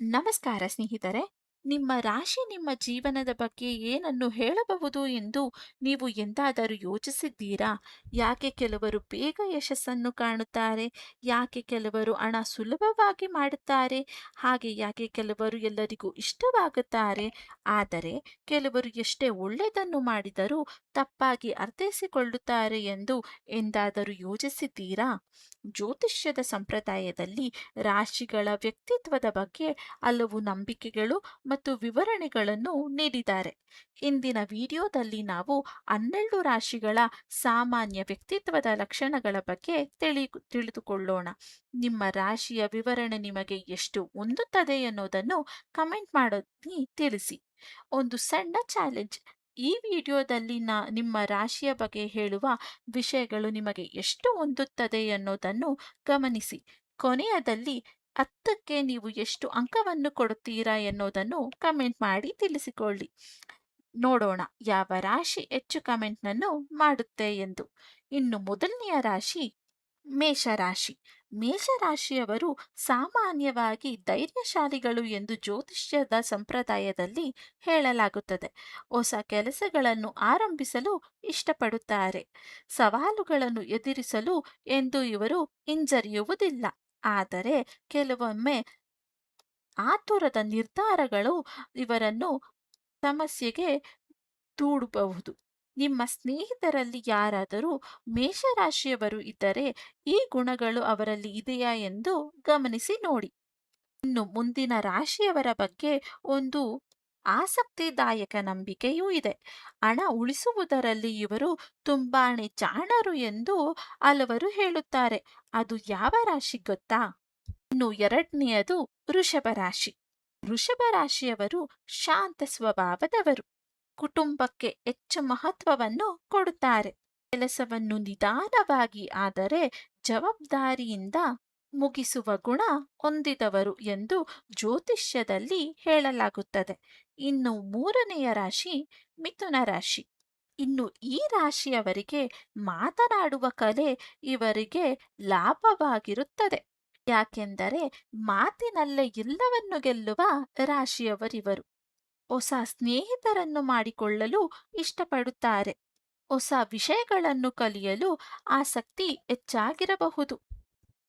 ನಮಸ್ಕಾರ ಸ್ನೇಹಿತರೆ. ನಿಮ್ಮ ರಾಶಿ ನಿಮ್ಮ ಜೀವನದ ಬಗ್ಗೆ ಏನನ್ನು ಹೇಳಬಹುದು ಎಂದು ನೀವು ಎಂದಾದರೂ ಯೋಚಿಸಿದ್ದೀರಾ? ಯಾಕೆ ಕೆಲವರು ಬೇಗ ಯಶಸ್ಸನ್ನು ಕಾಣುತ್ತಾರೆ? ಯಾಕೆ ಕೆಲವರು ಹಣ ಸುಲಭವಾಗಿ ಮಾಡುತ್ತಾರೆ? ಹಾಗೆ ಯಾಕೆ ಕೆಲವರು ಎಲ್ಲರಿಗೂ ಇಷ್ಟವಾಗುತ್ತಾರೆ? ಆದರೆ ಕೆಲವರು ಎಷ್ಟೇ ಒಳ್ಳೆಯದನ್ನು ಮಾಡಿದರೂ ತಪ್ಪಾಗಿ ಅರ್ಥೈಸಿಕೊಳ್ಳುತ್ತಾರೆ ಎಂದು ಎಂದಾದರೂ ಯೋಚಿಸಿದ್ದೀರಾ? ಜ್ಯೋತಿಷ್ಯದ ಸಂಪ್ರದಾಯದಲ್ಲಿ ರಾಶಿಗಳ ವ್ಯಕ್ತಿತ್ವದ ಬಗ್ಗೆ ಹಲವು ನಂಬಿಕೆಗಳು ಮತ್ತು ವಿವರಣೆಗಳನ್ನು ನೀಡಿದ್ದಾರೆ. ಇಂದಿನ ವಿಡಿಯೋದಲ್ಲಿ ನಾವು 12 ರಾಶಿಗಳ ಸಾಮಾನ್ಯ ವ್ಯಕ್ತಿತ್ವದ ಲಕ್ಷಣಗಳ ಬಗ್ಗೆ ತಿಳಿದುಕೊಳ್ಳೋಣ. ನಿಮ್ಮ ರಾಶಿಯ ವಿವರಣೆ ನಿಮಗೆ ಎಷ್ಟು ಹೊಂದುತ್ತದೆ ಎನ್ನುವುದನ್ನು ಕಮೆಂಟ್ ಮಾಡಿ ತಿಳಿಸಿ. ಒಂದು ಸಣ್ಣ ಚಾಲೆಂಜ್: ಈ ವಿಡಿಯೋದಲ್ಲಿ ನಿಮ್ಮ ರಾಶಿಯ ಬಗ್ಗೆ ಹೇಳುವ ವಿಷಯಗಳು ನಿಮಗೆ ಎಷ್ಟು ಹೊಂದುತ್ತದೆ ಎನ್ನುವುದನ್ನು ಗಮನಿಸಿ. ಕೊನೆಯದಲ್ಲಿ 10ಕ್ಕೆ ನೀವು ಎಷ್ಟು ಅಂಕವನ್ನು ಕೊಡುತ್ತೀರಾ ಎನ್ನುವುದನ್ನು ಕಮೆಂಟ್ ಮಾಡಿ ತಿಳಿಸಿಕೊಳ್ಳಿ. ನೋಡೋಣ ಯಾವ ರಾಶಿ ಹೆಚ್ಚು ಕಮೆಂಟ್ನನ್ನು ಮಾಡುತ್ತೆ ಎಂದು. ಇನ್ನು ಮೊದಲನೆಯ ರಾಶಿ ಮೇಷರಾಶಿ. ಮೇಷರಾಶಿಯವರು ಸಾಮಾನ್ಯವಾಗಿ ಧೈರ್ಯಶಾಲಿಗಳು ಎಂದು ಜ್ಯೋತಿಷ್ಯದ ಸಂಪ್ರದಾಯದಲ್ಲಿ ಹೇಳಲಾಗುತ್ತದೆ. ಹೊಸ ಕೆಲಸಗಳನ್ನು ಆರಂಭಿಸಲು ಇಷ್ಟಪಡುತ್ತಾರೆ. ಸವಾಲುಗಳನ್ನು ಎದುರಿಸಲು ಎಂದು ಇವರು ಹಿಂಜರಿಯುವುದಿಲ್ಲ. ಆದರೆ ಕೆಲವೊಮ್ಮೆ ಆತುರದ ನಿರ್ಧಾರಗಳು ಇವರನ್ನು ಸಮಸ್ಯೆಗೆ ದೂಡಬಹುದು. ನಿಮ್ಮ ಸ್ನೇಹಿತರಲ್ಲಿ ಯಾರಾದರೂ ಮೇಷರಾಶಿಯವರು ಇದ್ದರೆ ಈ ಗುಣಗಳು ಅವರಲ್ಲಿ ಇದೆಯಾ ಎಂದು ಗಮನಿಸಿ ನೋಡಿ. ಇನ್ನು ಮುಂದಿನ ರಾಶಿಯವರ ಬಗ್ಗೆ ಒಂದು ಆಸಕ್ತಿದಾಯಕ ನಂಬಿಕೆಯೂ ಇದೆ. ಹಣ ಉಳಿಸುವುದರಲ್ಲಿ ಇವರು ತುಂಬಾನೇ ಜಾಣರು ಎಂದು ಹಲವರು ಹೇಳುತ್ತಾರೆ. ಅದು ಯಾವ ರಾಶಿ ಗೊತ್ತಾ? ಇನ್ನು ಎರಡನೆಯದು ವೃಷಭ ರಾಶಿ. ವೃಷಭ ರಾಶಿಯವರು ಶಾಂತ ಸ್ವಭಾವದವರು. ಕುಟುಂಬಕ್ಕೆ ಹೆಚ್ಚು ಮಹತ್ವವನ್ನು ಕೊಡುತ್ತಾರೆ. ಕೆಲಸವನ್ನು ನಿಧಾನವಾಗಿ ಆದರೆ ಜವಾಬ್ದಾರಿಯಿಂದ ಮುಗಿಸುವ ಗುಣ ಹೊಂದಿದವರು ಎಂದು ಜ್ಯೋತಿಷ್ಯದಲ್ಲಿ ಹೇಳಲಾಗುತ್ತದೆ. ಇನ್ನು ಮೂರನೆಯ ರಾಶಿ ಮಿಥುನ ರಾಶಿ. ಇನ್ನು ಈ ರಾಶಿಯವರಿಗೆ ಮಾತನಾಡುವ ಕಲೆ ಇವರಿಗೆ ಲಾಭವಾಗಿರುತ್ತದೆ. ಯಾಕೆಂದರೆ ಮಾತಿನಲ್ಲೇ ಎಲ್ಲವನ್ನು ಗೆಲ್ಲುವ ರಾಶಿಯವರಿವರು. ಹೊಸ ಸ್ನೇಹಿತರನ್ನು ಮಾಡಿಕೊಳ್ಳಲು ಇಷ್ಟಪಡುತ್ತಾರೆ. ಹೊಸ ವಿಷಯಗಳನ್ನು ಕಲಿಯಲು ಆಸಕ್ತಿ ಹೆಚ್ಚಾಗಿರಬಹುದು.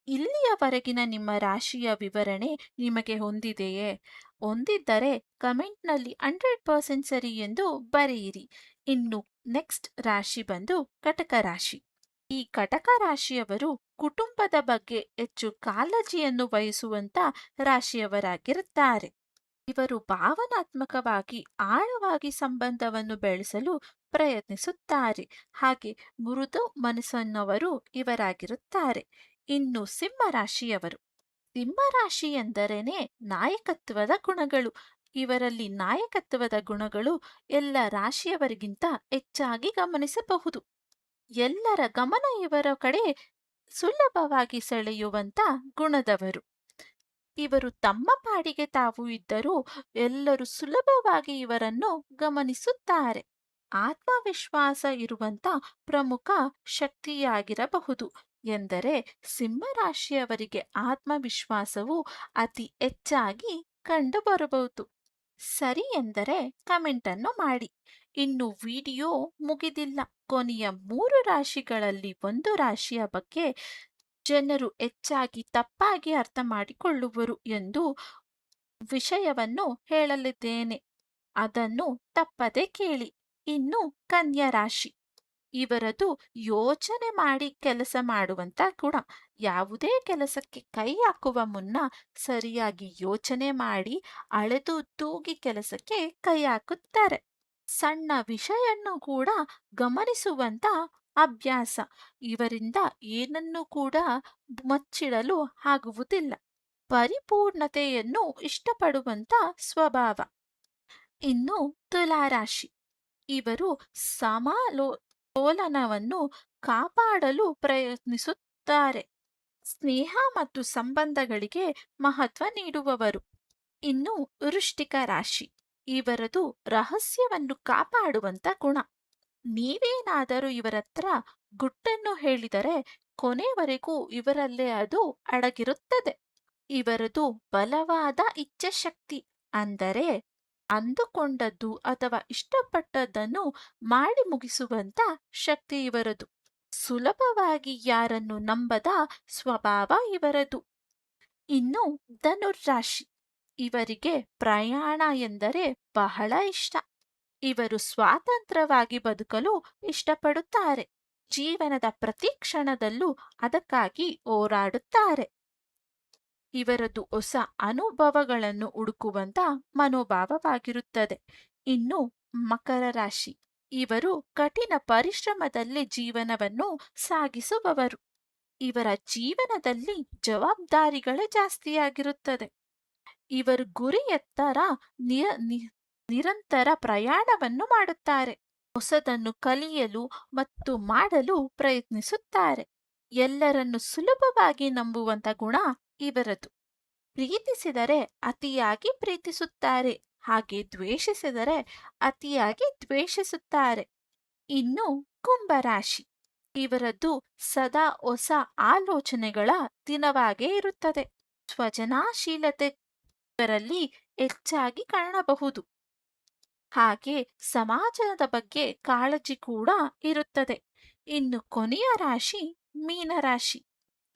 ಇಲ್ಲಿಯವರೆಗಿನ ನಿಮ್ಮ ರಾಶಿಯ ವಿವರಣೆ ನಿಮಗೆ ಹೊಂದಿದೆಯೇ? ಹೊಂದಿದ್ದರೆ ಕಮೆಂಟ್ನಲ್ಲಿ 100% ಸರಿ ಎಂದು ಬರೆಯಿರಿ. ಇನ್ನು ನೆಕ್ಸ್ಟ್ ರಾಶಿ ಬಂದು ಕಟಕ ರಾಶಿ. ಈ ಕಟಕ ರಾಶಿಯವರು ಕುಟುಂಬದ ಬಗ್ಗೆ ಹೆಚ್ಚು ಕಾಳಜಿಯನ್ನು ವಹಿಸುವಂತ ರಾಶಿಯವರಾಗಿರುತ್ತಾರೆ. ಇವರು ಭಾವನಾತ್ಮಕವಾಗಿ ಆಳವಾಗಿ ಸಂಬಂಧವನ್ನು ಬೆಳೆಸಲು ಪ್ರಯತ್ನಿಸುತ್ತಾರೆ. ಹಾಗೆ ಮೃದು ಮನಸ್ಸನ್ನವರು ಇವರಾಗಿರುತ್ತಾರೆ. ಇನ್ನು ಸಿಂಹ ರಾಶಿಯವರು. ಸಿಂಹ ರಾಶಿ ಎಂದರೇನೆ ನಾಯಕತ್ವದ ಗುಣಗಳು. ಇವರಲ್ಲಿ ನಾಯಕತ್ವದ ಗುಣಗಳು ಎಲ್ಲ ರಾಶಿಯವರಿಗಿಂತ ಹೆಚ್ಚಾಗಿ ಗಮನಿಸಬಹುದು. ಎಲ್ಲರ ಗಮನ ಇವರ ಕಡೆ ಸುಲಭವಾಗಿ ಸೆಳೆಯುವಂತ ಗುಣದವರು. ಇವರು ತಮ್ಮ ಪಾಡಿಗೆ ತಾವು ಇದ್ದರೂ ಎಲ್ಲರೂ ಸುಲಭವಾಗಿ ಇವರನ್ನು ಗಮನಿಸುತ್ತಾರೆ. ಆತ್ಮವಿಶ್ವಾಸ ಇರುವಂತ ಪ್ರಮುಖ ಶಕ್ತಿಯಾಗಿರಬಹುದು. ಎಂದರೆ ಸಿಂಹರಾಶಿಯವರಿಗೆ ಆತ್ಮವಿಶ್ವಾಸವು ಅತಿ ಹೆಚ್ಚಾಗಿ ಕಂಡುಬರಬಹುದು. ಸರಿ ಎಂದರೆ ಕಮೆಂಟ್ ಅನ್ನು ಮಾಡಿ. ಇನ್ನು ವಿಡಿಯೋ ಮುಗಿದಿಲ್ಲ. ಕೊನೆಯ 3 ರಾಶಿಗಳಲ್ಲಿ ಒಂದು ರಾಶಿಯ ಬಗ್ಗೆ ಜನರು ಹೆಚ್ಚಾಗಿ ತಪ್ಪಾಗಿ ಅರ್ಥ ಮಾಡಿಕೊಳ್ಳುವರು ಎಂದು ವಿಷಯವನ್ನು ಹೇಳಲಿದ್ದೇನೆ. ಅದನ್ನು ತಪ್ಪದೆ ಕೇಳಿ. ಇನ್ನು ಕನ್ಯಾ ರಾಶಿ. ಇವರದು ಯೋಚನೆ ಮಾಡಿ ಕೆಲಸ ಮಾಡುವಂತ ಗುಣ. ಯಾವುದೇ ಕೆಲಸಕ್ಕೆ ಕೈ ಹಾಕುವ ಮುನ್ನ ಸರಿಯಾಗಿ ಯೋಚನೆ ಮಾಡಿ ಅಳೆದು ತೂಗಿ ಕೆಲಸಕ್ಕೆ ಕೈ ಹಾಕುತ್ತಾರೆ. ಸಣ್ಣ ವಿಷಯನ್ನು ಕೂಡ ಗಮನಿಸುವಂತ ಅಭ್ಯಾಸ. ಇವರಿಂದ ಏನನ್ನು ಕೂಡ ಮಚ್ಚಿಡಲು ಆಗುವುದಿಲ್ಲ. ಪರಿಪೂರ್ಣತೆಯನ್ನು ಇಷ್ಟಪಡುವಂತ ಸ್ವಭಾವ. ಇನ್ನು ತುಲಾರಾಶಿ. ಇವರು ಸಮತೋಲನವನ್ನು ಕಾಪಾಡಲು ಪ್ರಯತ್ನಿಸುತ್ತಾರೆ. ಸ್ನೇಹ ಮತ್ತು ಸಂಬಂಧಗಳಿಗೆ ಮಹತ್ವ ನೀಡುವವರು. ಇನ್ನು ವೃಶ್ಚಿಕ ರಾಶಿ. ಇವರದು ರಹಸ್ಯವನ್ನು ಕಾಪಾಡುವಂತ ಗುಣ. ನೀವೇನಾದರೂ ಇವರತ್ರ ಗುಟ್ಟನ್ನು ಹೇಳಿದರೆ ಕೊನೆವರೆಗೂ ಇವರಲ್ಲೇ ಅದು ಅಡಗಿರುತ್ತದೆ. ಇವರದು ಬಲವಾದ ಇಚ್ಛಾಶಕ್ತಿ, ಅಂದರೆ ಅಂದುಕೊಂಡದ್ದು ಅಥವಾ ಇಷ್ಟಪಟ್ಟದ್ದನ್ನು ಮಾಡಿ ಮುಗಿಸುವಂತ ಶಕ್ತಿ ಇವರದು. ಸುಲಭವಾಗಿ ಯಾರನ್ನು ನಂಬದ ಸ್ವಭಾವ ಇವರದು. ಇನ್ನು ಧನುರ್ರಾಶಿ, ಇವರಿಗೆ ಪ್ರಯಾಣ ಎಂದರೆ ಬಹಳ ಇಷ್ಟ. ಇವರು ಸ್ವಾತಂತ್ರ್ಯವಾಗಿ ಬದುಕಲು ಇಷ್ಟಪಡುತ್ತಾರೆ. ಜೀವನದ ಪ್ರತಿ ಕ್ಷಣದಲ್ಲೂ ಅದಕ್ಕಾಗಿ ಹೋರಾಡುತ್ತಾರೆ. ಇವರದು ಹೊಸ ಅನುಭವಗಳನ್ನು ಹುಡುಕುವಂತ ಮನೋಭಾವವಾಗಿರುತ್ತದೆ. ಇನ್ನು ಮಕರ ರಾಶಿ, ಇವರು ಕಠಿಣ ಪರಿಶ್ರಮದಲ್ಲಿ ಜೀವನವನ್ನು ಸಾಗಿಸುವವರು. ಇವರ ಜೀವನದಲ್ಲಿ ಜವಾಬ್ದಾರಿಗಳೇ ಜಾಸ್ತಿಯಾಗಿರುತ್ತದೆ. ಇವರು ಗುರಿ ಎತ್ತರ ನಿರಂತರ ಪ್ರಯಾಣವನ್ನು ಮಾಡುತ್ತಾರೆ. ಹೊಸದನ್ನು ಕಲಿಯಲು ಮತ್ತು ಮಾಡಲು ಪ್ರಯತ್ನಿಸುತ್ತಾರೆ. ಎಲ್ಲರನ್ನು ಸುಲಭವಾಗಿ ನಂಬುವಂತ ಗುಣ ಇವರದು. ಪ್ರೀತಿಸಿದರೆ ಅತಿಯಾಗಿ ಪ್ರೀತಿಸುತ್ತಾರೆ, ಹಾಗೆ ದ್ವೇಷಿಸಿದರೆ ಅತಿಯಾಗಿ ದ್ವೇಷಿಸುತ್ತಾರೆ. ಇನ್ನು ಕುಂಭರಾಶಿ, ಇವರದ್ದು ಸದಾ ಹೊಸ ಆಲೋಚನೆಗಳ ದಿನವಾಗೇ ಇರುತ್ತದೆ. ಸ್ವಜನಶೀಲತೆ ಇವರಲ್ಲಿ ಹೆಚ್ಚಾಗಿ ಕಾಣಬಹುದು. ಹಾಗೆ ಸಮಾಜದ ಬಗ್ಗೆ ಕಾಳಜಿ ಕೂಡ ಇರುತ್ತದೆ. ಇನ್ನು ಕೊನೆಯ ರಾಶಿ ಮೀನರಾಶಿ,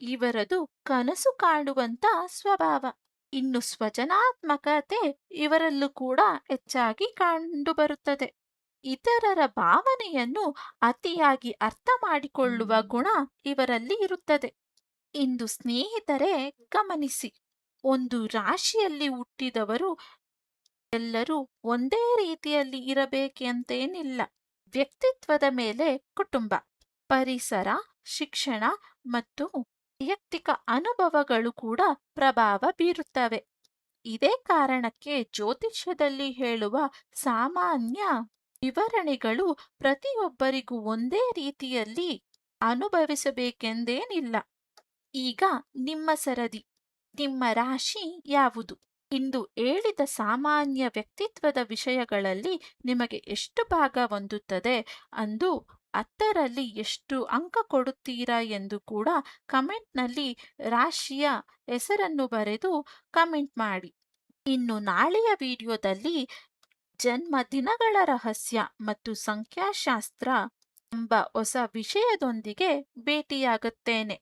ಇವರದು ಕನಸು ಕಾಣುವಂತ ಸ್ವಭಾವ. ಇನ್ನು ಸ್ವಜನಾತ್ಮಕತೆ ಇವರಲ್ಲೂ ಕೂಡ ಹೆಚ್ಚಾಗಿ ಕಂಡುಬರುತ್ತದೆ. ಇತರರ ಭಾವನೆಯನ್ನು ಅತಿಯಾಗಿ ಅರ್ಥ ಮಾಡಿಕೊಳ್ಳುವ ಗುಣ ಇವರಲ್ಲಿ ಇರುತ್ತದೆ. ಇಂದು ಸ್ನೇಹಿತರೆ ಗಮನಿಸಿ, ಒಂದು ರಾಶಿಯಲ್ಲಿ ಹುಟ್ಟಿದವರು ಎಲ್ಲರೂ ಒಂದೇ ರೀತಿಯಲ್ಲಿ ಇರಬೇಕೆಂತೇನಿಲ್ಲ. ವ್ಯಕ್ತಿತ್ವದ ಮೇಲೆ ಕುಟುಂಬ, ಪರಿಸರ, ಶಿಕ್ಷಣ ಮತ್ತು ವೈಯಕ್ತಿಕ ಅನುಭವಗಳು ಕೂಡ ಪ್ರಭಾವ ಬೀರುತ್ತವೆ. ಇದೇ ಕಾರಣಕ್ಕೆ ಜ್ಯೋತಿಷ್ಯದಲ್ಲಿ ಹೇಳುವ ಸಾಮಾನ್ಯ ವಿವರಣೆಗಳು ಪ್ರತಿಯೊಬ್ಬರಿಗೂ ಒಂದೇ ರೀತಿಯಲ್ಲಿ ಅನುಭವಿಸಬೇಕೆಂದೇನಿಲ್ಲ. ಈಗ ನಿಮ್ಮ ಸರದಿ. ನಿಮ್ಮ ರಾಶಿ ಯಾವುದು? ಇಂದು ಹೇಳಿದ ಸಾಮಾನ್ಯ ವ್ಯಕ್ತಿತ್ವದ ವಿಷಯಗಳಲ್ಲಿ ನಿಮಗೆ ಎಷ್ಟು ಭಾಗ ಹೊಂದುತ್ತದೆ ಅಂದು 10ರಲ್ಲಿ ಎಷ್ಟು ಅಂಕ ಕೊಡುತ್ತೀರಾ ಎಂದು ಕೂಡ ಕಮೆಂಟ್ನಲ್ಲಿ ರಾಶಿಯ ಹೆಸರನ್ನು ಬರೆದು ಕಮೆಂಟ್ ಮಾಡಿ. ಇನ್ನು ನಾಳೆಯ ವಿಡಿಯೋದಲ್ಲಿ ಜನ್ಮ ದಿನಗಳ ರಹಸ್ಯ ಮತ್ತು ಸಂಖ್ಯಾಶಾಸ್ತ್ರ ಎಂಬ ಹೊಸ ವಿಷಯದೊಂದಿಗೆ ಭೇಟಿಯಾಗುತ್ತೇನೆ.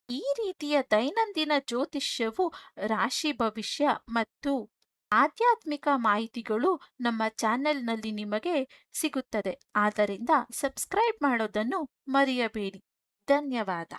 ಈ ರೀತಿಯ ದೈನಂದಿನ ಜ್ಯೋತಿಷ್ಯವು, ರಾಶಿ ಭವಿಷ್ಯ ಮತ್ತು ಆಧ್ಯಾತ್ಮಿಕ ಮಾಹಿತಿಗಳು ನಮ್ಮ ಚಾನೆಲ್ನಲ್ಲಿ ನಿಮಗೆ ಸಿಗುತ್ತದೆ. ಆದ್ದರಿಂದ ಸಬ್ಸ್ಕ್ರೈಬ್ ಮಾಡೋದನ್ನು ಮರೆಯಬೇಡಿ. ಧನ್ಯವಾದ.